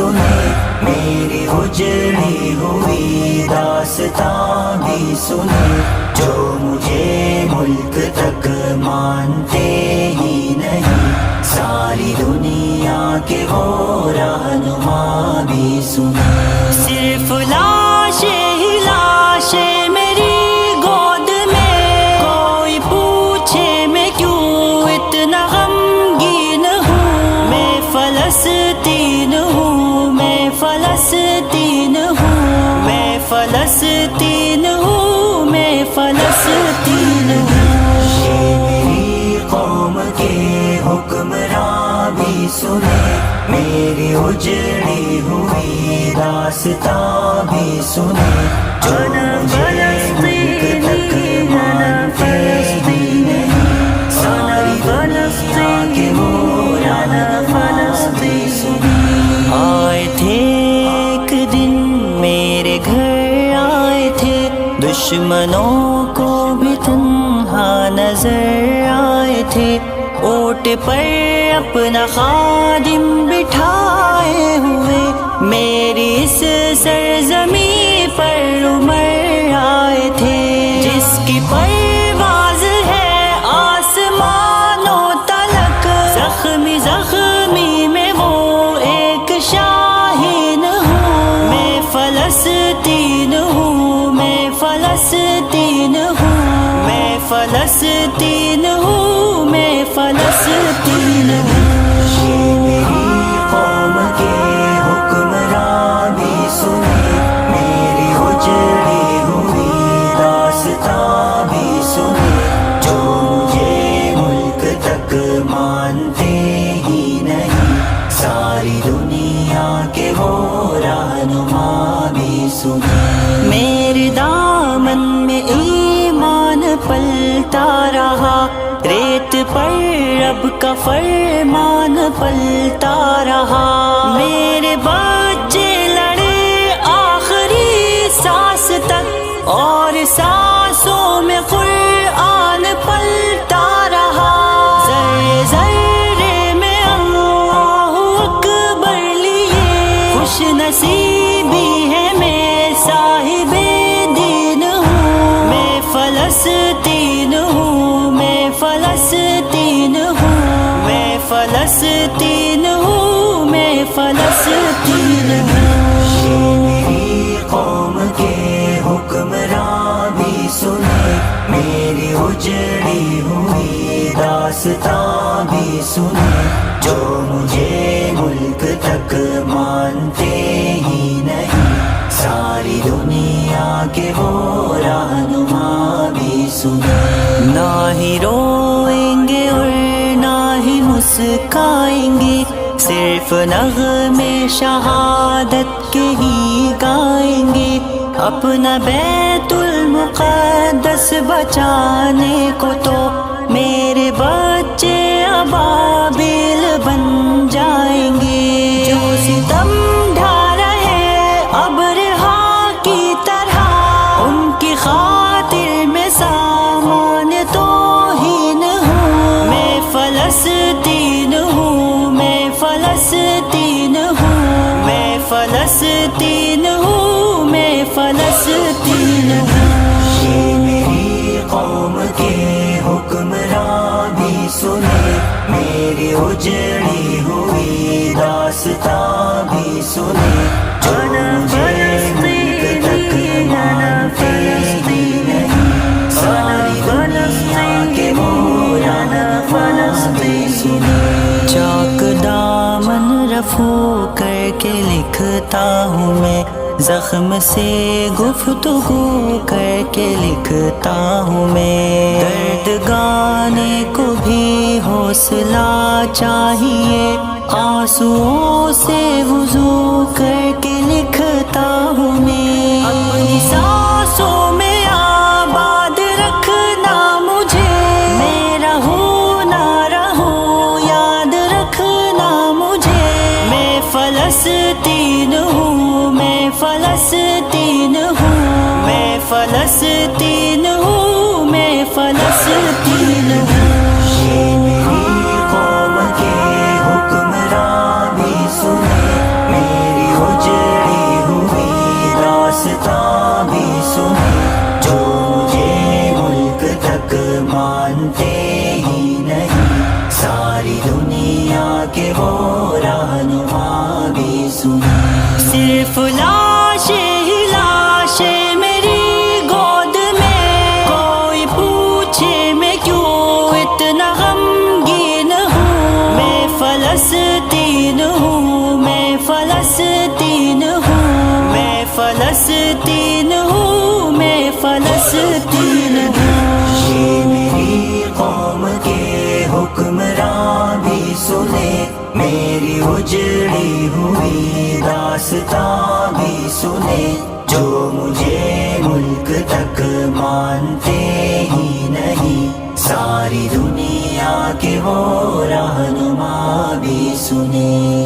سنے، میری اجڑی ہوئی داستان بھی سنے، جو مجھے ملک تک مانتے ہی نہیں، ساری دنیا کے وہ رہنما بھی سنے۔ صرف لاشیں ہی لاشیں میری گود میں، کوئی پوچھے میں کیوں اتنا غمگین ہوں، میں فلسطین ہوں، میں فلسطین ہوں، میں فلسطین ہوں، میں فلسطین ہوں۔ میری قوم کے حکمراں بھی سنے، میری اجڑی ہوئی داستان بھی سنے، جو مجھے ملک تک مانتے ہی نہیں، ساری دنیا کے وہ رہنما بھی سنے۔ آئے تھے ایک دن میرے گھر، آئے تھے دشمنوں کو بھی تنہا نظر آئے تھے، اونٹ پر اپنا خادم بٹھائے ہوئے، میری اس سرزمین پر عمر آئے تھے، جس کی پرواز ہے آسمانوں تلک، زخمی زخمی میں وہ ایک شاہین ہوں، میں فلسطین ہوں، میں فلسطین ہوں، میں فلسطین ہوں، میں فلسطین ہوں۔ میری قوم کے حکمراں بھی سنے، میری اجڑی ہوئی داستان بھی سنے، جو مجھے ملک تک مانتے ہی نہیں، ساری دنیا کے وہ رہنما بھی سنے۔ میرے دامن میں ایمان پلتا رہا، ریت پر رب کا فرمان پلتا رہا، میرے بچے لڑے آخری سانس تک، اور سانسوں میں قرآن پلتا رہا، ذرے ذرے میں اللہ اکبر لیے، خوش نصیبی ہے میں صاحب دین ہوں، میں فلسطین ہوں، میں فلسطین ہوں، میں فلسطین ہوں، میں فلسطین ہوں۔ میری قوم کے حکمراں بھی سنے، میری اجڑی ہوئی داستان بھی سنے، جو مجھے ملک تک مانتے ہی نہیں، ساری دنیا کے وہ رہنما بھی سنے۔ نہ ہی روئیں گے اور نہ ہی مسکائیں گے، صرف نغمے شہادت کے ہی گائیں گے، اپنا بیت المقدس بچانے کو تو میرے بچے ابابیل بن جائیں گے، جو ستم ڈھا رہے ابرہا کی طرح، ان کی خاطر میں سامان توہین ہوں، میں فلسطین ہوں، میں فلسطین ہوں، میں فلسطین ہوں، میں فلسطین ہوں۔ میری قوم کے حکمراں بھی سنے، میری اجڑی ہوئی داستان بھی سنے، جو مجھے ملک تک مانتے ہی نہیں، ساری دنیا کے وہ رہنما بھی سنے۔ چاک دامن رفو کر کے لکھتا ہوں میں، زخم سے گفتگو کر کے لکھتا ہوں میں، درد گانے کو بھی حوصلہ چاہیے، آنسوؤں سے وضو کر کے لکھتا ہوں میں، اپنی سانسوں میں آباد رکھنا مجھے، میں رہوں نہ رہوں یاد رکھنا مجھے، میں فلسطین ہوں، میں فلسطین ہوں، میں فلسطین ہوں، میں فلسطین ہوں۔ میری قوم کے حکمراں بھی سنے، میری فلسطین ہوں۔ یہ میری قوم کے حکمراں بھی سنے، میری اجڑی ہوئی داستاں بھی سنے، جو مجھے ملک تک مانتے ہی نہیں، ساری دنیا کے وہ رہنما بھی سنے۔